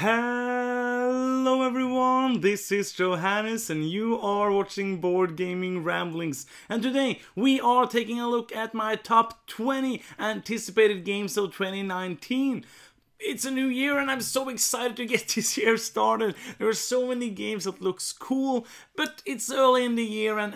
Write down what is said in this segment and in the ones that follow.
Hello everyone, this is Johannes and you are watching Board Gaming Ramblings. And today we are taking a look at my top 20 anticipated games of 2019. It's a new year and I'm so excited to get this year started. There are so many games that looks cool, but it's early in the year and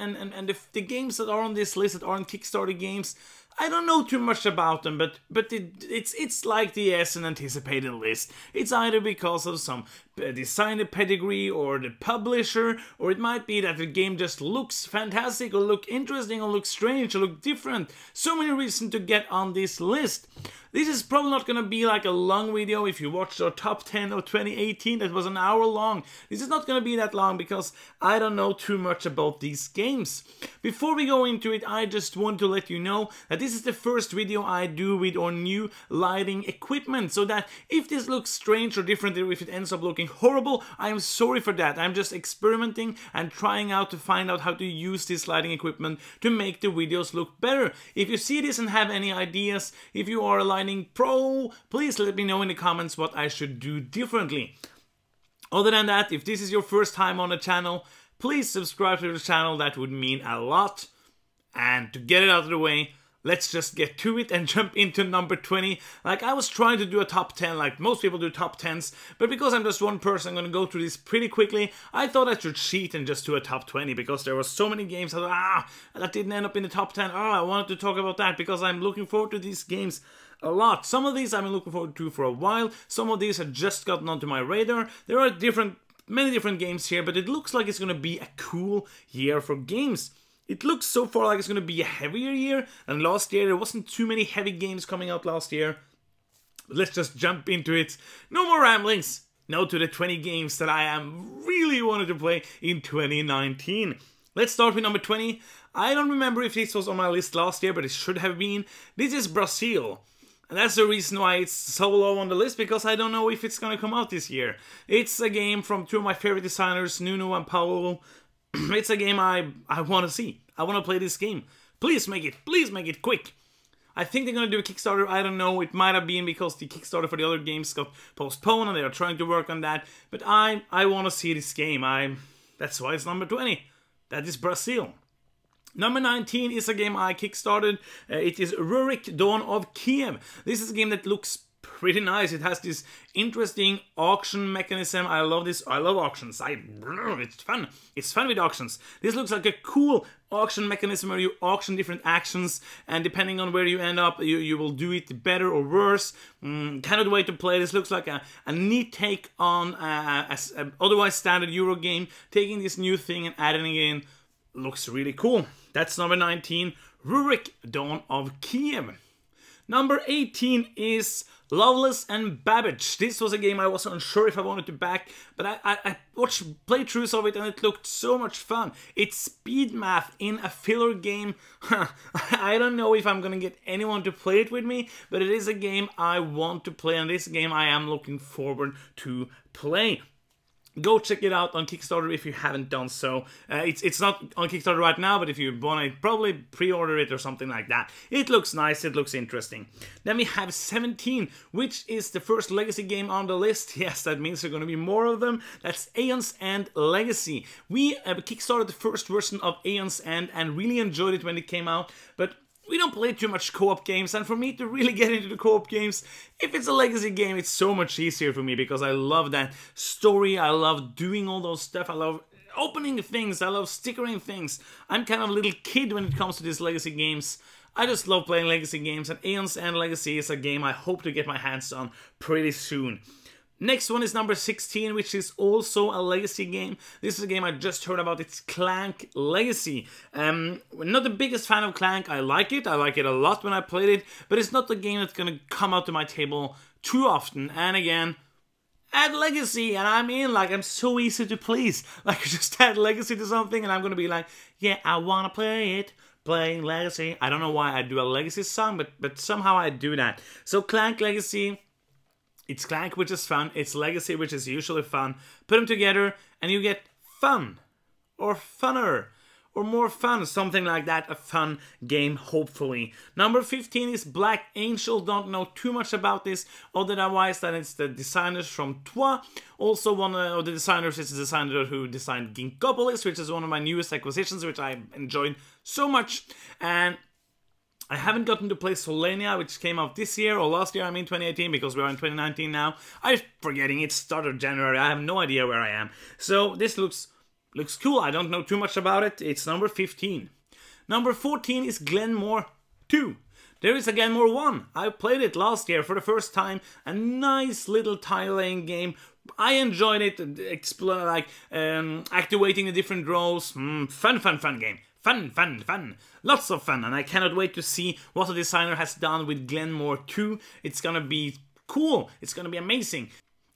the games that are on this list that aren't Kickstarter games, I don't know too much about them, but it's like the as an anticipated list. It's either because of some designer pedigree or the publisher, or it might be that the game just looks fantastic or look interesting or look strange or look different. So many reasons to get on this list. This is probably not gonna be like a long video. If you watched our top 10 of 2018, that was an hour long. This is not gonna be that long because I don't know too much about these games. Before we go into it, I just want to let you know that this is the first video I do with our new lighting equipment, so that if this looks strange or different, or if it ends up looking horrible, I am sorry for that. I'm just experimenting and trying out to find out how to use this lighting equipment to make the videos look better. If you see this and have any ideas, if you are a lighting pro, please let me know in the comments what I should do differently. Other than that, if this is your first time on the channel, please subscribe to the channel. That would mean a lot. And to get it out of the way, let's just get to it and jump into number 20. Like, I was trying to do a top 10, like most people do top 10s, but because I'm just one person, I'm gonna go through this pretty quickly. I thought I should cheat and just do a top 20 because there were so many games that didn't end up in the top 10. I wanted to talk about that because I'm looking forward to these games a lot. Some of these I've been looking forward to for a while. Some of these have just gotten onto my radar. There are many different games here, but it looks like it's gonna be a cool year for games. It looks so far like it's going to be a heavier year than last year. There wasn't too many heavy games coming out last year. But let's just jump into it. No more ramblings. Now to the 20 games that I really wanted to play in 2019. Let's start with number 20. I don't remember if this was on my list last year, but it should have been. This is Brazil. And that's the reason why it's so low on the list, because I don't know if it's going to come out this year. It's a game from two of my favorite designers, Nuno and Paulo. It's a game I want to see. I want to play this game. Please make it quick. I think they're going to do a Kickstarter. I don't know. It might have been because the Kickstarter for the other games got postponed and they are trying to work on that. But I want to see this game. That's why it's number 20. That is Brazil. Number 19 is a game I kickstarted. It is Rurik Dawn of Kiev. This is a game that looks pretty nice. It has this interesting auction mechanism. I love this. I love auctions. It's fun. It's fun with auctions. This looks like a cool auction mechanism where you auction different actions, and depending on where you end up, you will do it better or worse. Kind of the way to play. This looks like a neat take on a otherwise standard Euro game. Taking this new thing and adding it in looks really cool. That's number 19, Rurik Dawn of Kiev. Number 18 is Loveless and Babbage. This was a game I wasn't sure if I wanted to back, but I watched playthroughs of it and it looked so much fun. It's speed math in a filler game. I don't know if I'm gonna get anyone to play it with me, but it is a game I want to play, and this game I am looking forward to play. Go check it out on Kickstarter if you haven't done so. It's not on Kickstarter right now, but if you want to probably pre-order it or something like that. It looks nice, it looks interesting. Then we have 17, which is the first Legacy game on the list. Yes, that means there are going to be more of them. That's Aeon's End Legacy. We kickstarted the first version of Aeon's End and really enjoyed it when it came out, but we don't play too much co-op games, and for me to really get into the co-op games, if it's a Legacy game, it's so much easier for me because I love that story, I love doing all those stuff, I love opening things, I love stickering things. I'm kind of a little kid when it comes to these Legacy games. I just love playing Legacy games, and Aeon's End Legacy is a game I hope to get my hands on pretty soon. Next one is number 16, which is also a Legacy game. This is a game I just heard about. It's Clank Legacy. Not the biggest fan of Clank. I like it a lot when I played it, but it's not the game that's gonna come out to my table too often. And again, add Legacy, and I'm in. Like, I'm so easy to please. Like, just add Legacy to something, and I'm gonna be like, yeah, I wanna play it. Playing Legacy. I don't know why I do a Legacy song, but somehow I do that. So Clank Legacy. It's Clank, which is fun. It's Legacy, which is usually fun. Put them together, and you get fun, or funner, or more fun, something like that, a fun game, hopefully. Number 15 is Black Angel. Don't know too much about this, otherwise that it's the designers from Trois. Also, one of the designers is the designer who designed Ginkopolis, which is one of my newest acquisitions, which I enjoyed so much. And I haven't gotten to play Solenia, which came out this year, or last year, I mean 2018, because we're in 2019 now. I'm forgetting, it started January, I have no idea where I am. So this looks cool, I don't know too much about it. It's number 15. Number 14 is Glenmore 2. There is a Glenmore 1. I played it last year for the first time. A nice little tile-laying game. I enjoyed it, activating the different roles. Fun game. Fun. Lots of fun, and I cannot wait to see what the designer has done with Glenmore 2. It's gonna be cool. It's gonna be amazing.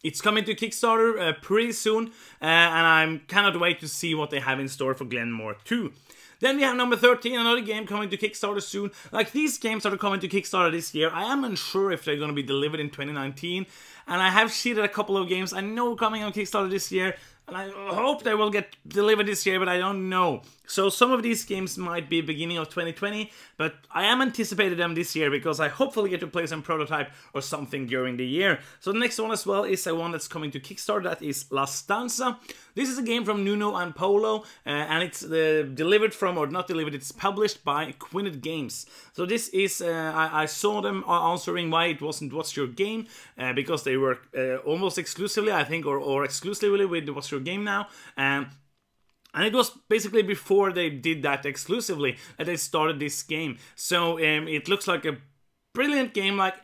It's coming to Kickstarter pretty soon, and I cannot wait to see what they have in store for Glenmore 2. Then we have number 13, another game coming to Kickstarter soon. Like, these games are coming to Kickstarter this year. I am unsure if they're going to be delivered in 2019. And I have seeded a couple of games I know coming on Kickstarter this year. And I hope they will get delivered this year, but I don't know. So some of these games might be beginning of 2020, but I am anticipating them this year because I hopefully get to play some prototype or something during the year. So the next one as well is a one that's coming to Kickstarter, that is La Stanza. This is a game from Nuno and Polo, and it's delivered from, or not delivered, it's published by Quinnet Games. So this is, I saw them answering why it wasn't What's Your Game, because they were almost exclusively, I think, or exclusively with What's Your Game now. And it was basically before they did that exclusively that they started this game. So it looks like a brilliant game. Like,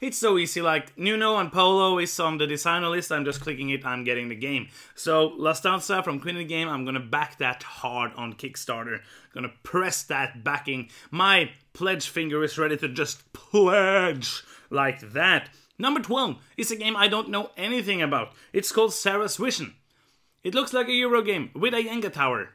it's so easy. Like, Nuno and Polo is on the designer list. I'm just clicking it, I'm getting the game. So La Stanza from Quinnet Game, I'm gonna back that hard on Kickstarter. Gonna press that backing. My pledge finger is ready to just pledge like that. Number 12 is a game I don't know anything about. It's called Sarah's Vision. It looks like a Euro game with a Jenga tower.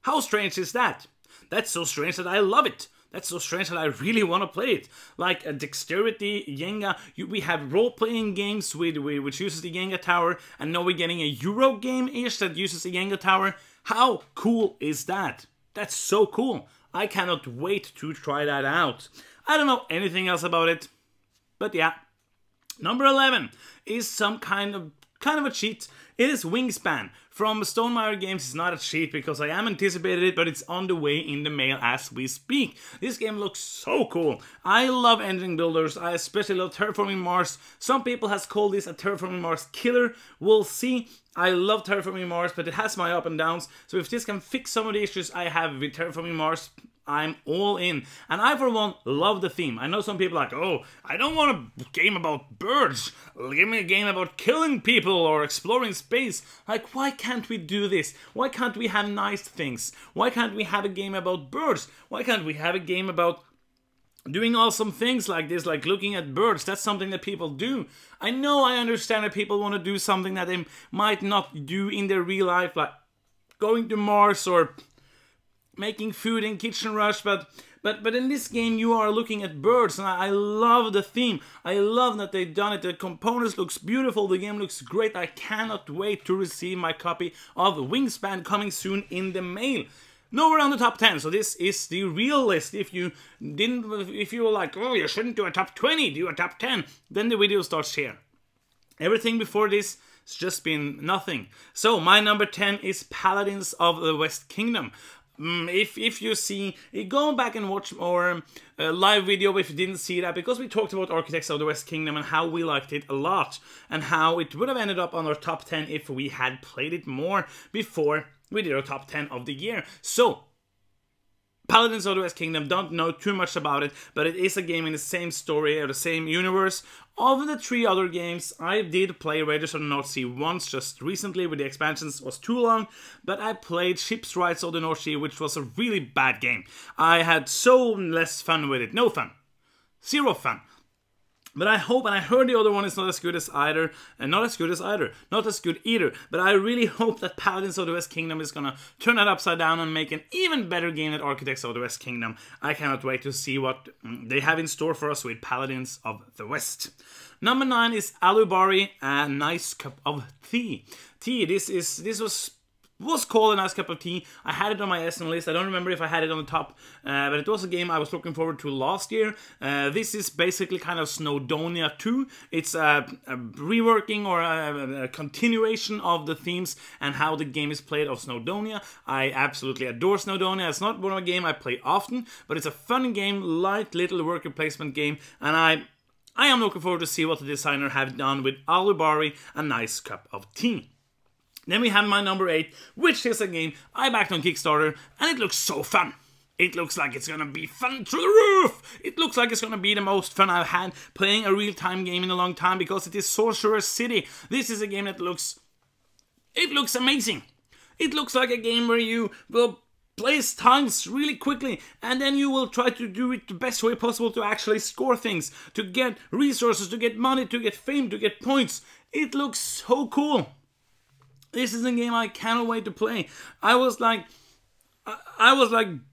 How strange is that? That's so strange that I love it. That's so strange that I really want to play it. Like a dexterity Jenga. We have role-playing games which uses the Jenga tower, and now we're getting a Euro game-ish that uses the Jenga tower. How cool is that? That's so cool. I cannot wait to try that out. I don't know anything else about it, but yeah. Number 11 is some kind of a cheat. It is Wingspan from Stonemaier Games. It's not a cheat because I am anticipating it, but it's on the way in the mail as we speak. This game looks so cool. I love engine builders. I especially love Terraforming Mars. Some people has called this a Terraforming Mars killer. We'll see. I love Terraforming Mars, but it has my up and downs. So if this can fix some of the issues I have with Terraforming Mars, I'm all in. And I, for one, love the theme. I know some people are like, oh, I don't want a game about birds. Give me a game about killing people or exploring space. Like, why can't we do this? Why can't we have nice things? Why can't we have a game about birds? Why can't we have a game about doing awesome things like this, like looking at birds? That's something that people do. I know, I understand that people want to do something that they might not do in their real life, like going to Mars or making food in Kitchen Rush, but in this game you are looking at birds, and I love the theme. I love that they've done it. The components looks beautiful, the game looks great. I cannot wait to receive my copy of Wingspan coming soon in the mail. Nowhere on the top 10, so this is the real list. If you were like, oh, you shouldn't do a top 20, do a top 10, then the video starts here. Everything before this has just been nothing. So my number 10 is Paladins of the West Kingdom. If you see, go back and watch our live video if you didn't see that, because we talked about Architects of the West Kingdom and how we liked it a lot, and how it would have ended up on our top 10 if we had played it more before we did our top 10 of the year. So, Paladins of the West Kingdom, don't know too much about it, but it is a game in the same story or the same universe. Of the 3 other games, I did play Raiders of the North Sea once, just recently with the expansions. It was too long, but I played Ships Rights of the North Sea, which was a really bad game. I had so less fun with it. No fun. Zero fun. But I hope, and I heard the other one is not as good either, but I really hope that Paladins of the West Kingdom is gonna turn that upside down and make an even better game than Architects of the West Kingdom. I cannot wait to see what they have in store for us with Paladins of the West. Number 9 is Alubari, A Nice Cup of Tea. This was was called a nice cup of tea. I had it on my Essen list. I don't remember if I had it on the top, but it was a game I was looking forward to last year. This is basically kind of Snowdonia 2. It's a reworking or a continuation of the themes and how the game is played of Snowdonia. I absolutely adore Snowdonia. It's not one of a game I play often, but it's a fun game, light little worker placement game, and I am looking forward to see what the designer have done with Alubari, a nice cup of tea. Then we have my number 8, which is a game I backed on Kickstarter, and it looks so fun. It looks like it's gonna be fun through the roof! It looks like it's gonna be the most fun I've had playing a real-time game in a long time, because it is Sorcerer City. This is a game that looks amazing. It looks like a game where you will place tiles really quickly, and then you will try to do it the best way possible to actually score things, to get resources, to get money, to get fame, to get points. It looks so cool. This is a game I cannot wait to play. I was like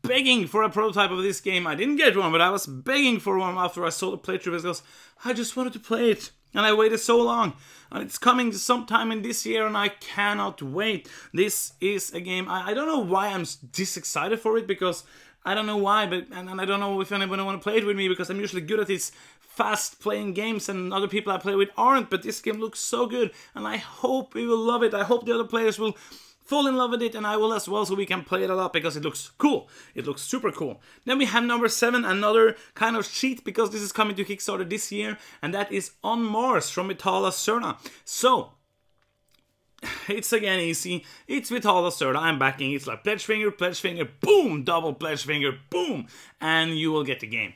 begging for a prototype of this game. I didn't get one, but I was begging for one after I saw the playthrough because I just wanted to play it. And I waited so long. And it's coming sometime in this year and I cannot wait. This is a game, I don't know why I'm this excited for it, because I don't know why, but and I don't know if anyone want to play it with me, because I'm usually good at these fast playing games and other people I play with aren't, but this game looks so good and I hope we will love it. I hope the other players will fall in love with it, and I will as well, so we can play it a lot, because it looks cool. It looks super cool. Then we have number 7, another kind of cheat, because this is coming to Kickstarter this year, and that is On Mars from Vitala Serna. So it's again easy. It's Vitala Serna. I'm backing. It's like pledge finger, boom, double pledge finger, boom, and you will get the game.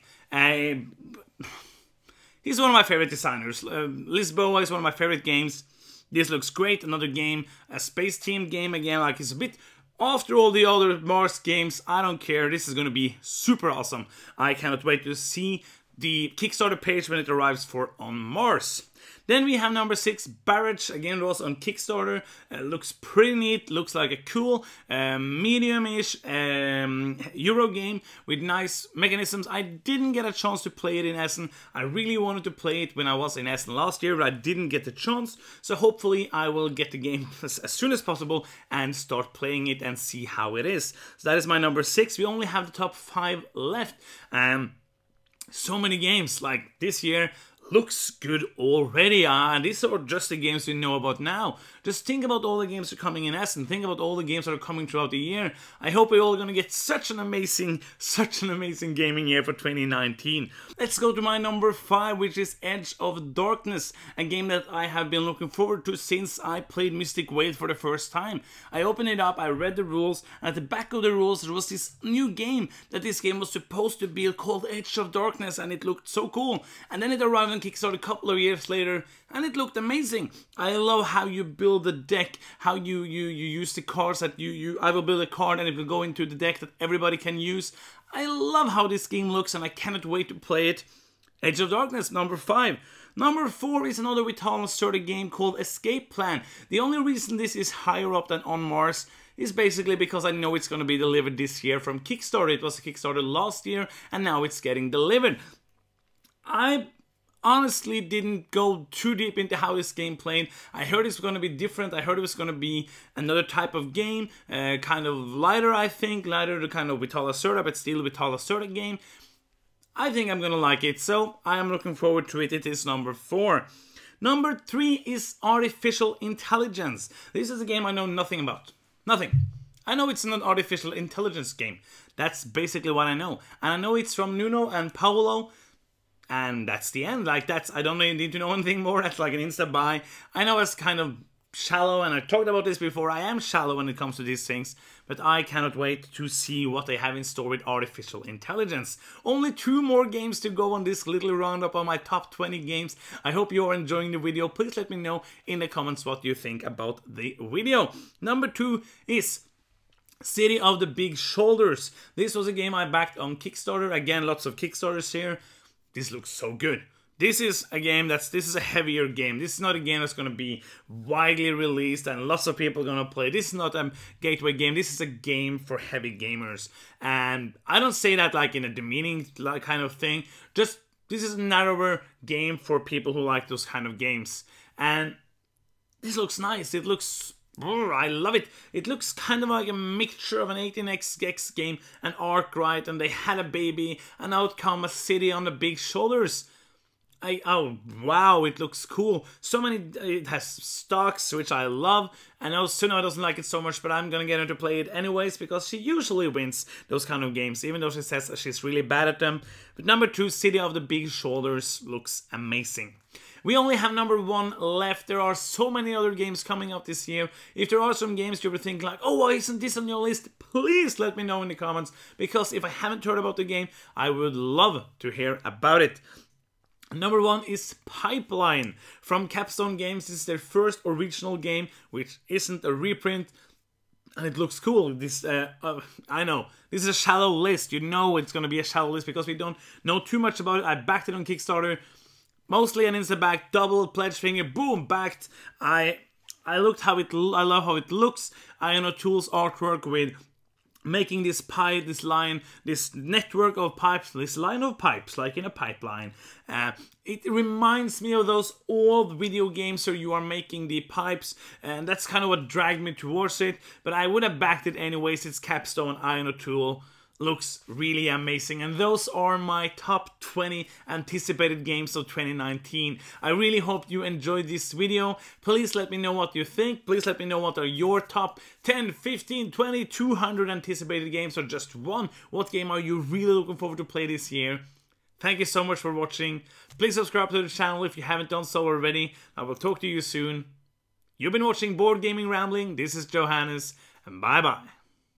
He's one of my favorite designers. Lisboa is one of my favorite games. This looks great. Another game, a space-themed game again. Like, it's a bit after all the other Mars games. I don't care. This is going to be super awesome. I cannot wait to see the Kickstarter page when it arrives for On Mars. Then we have number 6, Barrage. Again, it was on Kickstarter. Looks pretty neat. Looks like a cool, medium-ish Euro game with nice mechanisms. I didn't get a chance to play it in Essen. I really wanted to play it when I was in Essen last year, but I didn't get the chance. So hopefully I will get the game as soon as possible and start playing it and see how it is. So that is my number 6. We only have the top 5 left. So many games like this year. Looks good already, and these are just the games we know about now. Just think about all the games that are coming in Essen. Think about all the games that are coming throughout the year. I hope we're all going to get such an amazing gaming year for 2019. Let's go to my number 5, which is Edge of Darkness, a game that I have been looking forward to since I played Mystic Wade for the first time. I opened it up, I read the rules, and at the back of the rules there was this new game that this game was supposed to be called Edge of Darkness, and it looked so cool. And then it arrived on Kickstarter a couple of years later, and it looked amazing. I love how you build the deck, how you use the cards that I will build a card and it will go into the deck that everybody can use. I love how this game looks, and I cannot wait to play it. Edge of Darkness, number 5. Number 4 is another Vitala Serna game called Escape Plan. The only reason this is higher up than On Mars is basically because I know it's going to be delivered this year from Kickstarter. It was a Kickstarter last year, and now it's getting delivered. I honestly didn't go too deep into how this game played. I heard it's going to be different. I heard it was going to be another type of game, kind of lighter, I think, lighter to kind of Vitala Serna, but still a Vitala Serna game. I think I'm going to like it, so I am looking forward to it. It is number 4. Number 3 is Artificial Intelligence. This is a game I know nothing about. Nothing. I know it's an artificial intelligence game. That's basically what I know. And I know it's from Nuno and Paolo. And that's the end. Like, I don't really need to know anything more. That's like an insta buy. I know it's kind of shallow, and I talked about this before. I am shallow when it comes to these things, but I cannot wait to see what they have in store with Artificial Intelligence. Only 2 more games to go on this little roundup on my top 20 games. I hope you are enjoying the video. Please let me know in the comments what you think about the video. Number 2 is City of the Big Shoulders. This was a game I backed on Kickstarter. Again, lots of Kickstarters here. This looks so good. This is a game this is a heavier game. This is not a game that's going to be widely released and lots of people are going to play. This is not a gateway game. This is a game for heavy gamers. And I don't say that like in a demeaning kind of thing. Just, this is a narrower game for people who like those kind of games. And this looks nice. It looks I love it. It looks kind of like a mixture of an 18xx game and Arkwright, and they had a baby, and out come a city on the big shoulders. Oh wow, it looks cool. So many, it has stocks, which I love. I know Suno doesn't like it so much, but I'm gonna get her to play it anyways because she usually wins those kind of games, even though she says she's really bad at them. But number 2, City of the Big Shoulders, looks amazing. We only have number 1 left. There are so many other games coming out this year. If there are some games you ever think like, oh, why isn't this on your list? Please let me know in the comments, because if I haven't heard about the game, I would love to hear about it. Number 1 is Pipeline from Capstone Games. This is their first original game, which isn't a reprint, and it looks cool. This, I know, this is a shallow list. You know it's going to be a shallow list because we don't know too much about it. I backed it on Kickstarter, mostly an Instaback, double pledge finger, boom, backed. I looked how it, I love how it looks. Ion O'Toole's artwork with making this pipe, this line, this network of pipes, this line of pipes, like in a pipeline. It reminds me of those old video games where you are making the pipes, and that's kind of what dragged me towards it, but I would have backed it anyways. It's Capstone, Ion O'Toole. Looks really amazing, and those are my top 20 anticipated games of 2019. I really hope you enjoyed this video. Please let me know what you think. Please let me know what are your top 10, 15, 20, 200 anticipated games, or just one. What game are you really looking forward to play this year? Thank you so much for watching. Please subscribe to the channel if you haven't done so already. I will talk to you soon. You've been watching Board Gaming Rambling. This is Johannes, and bye bye.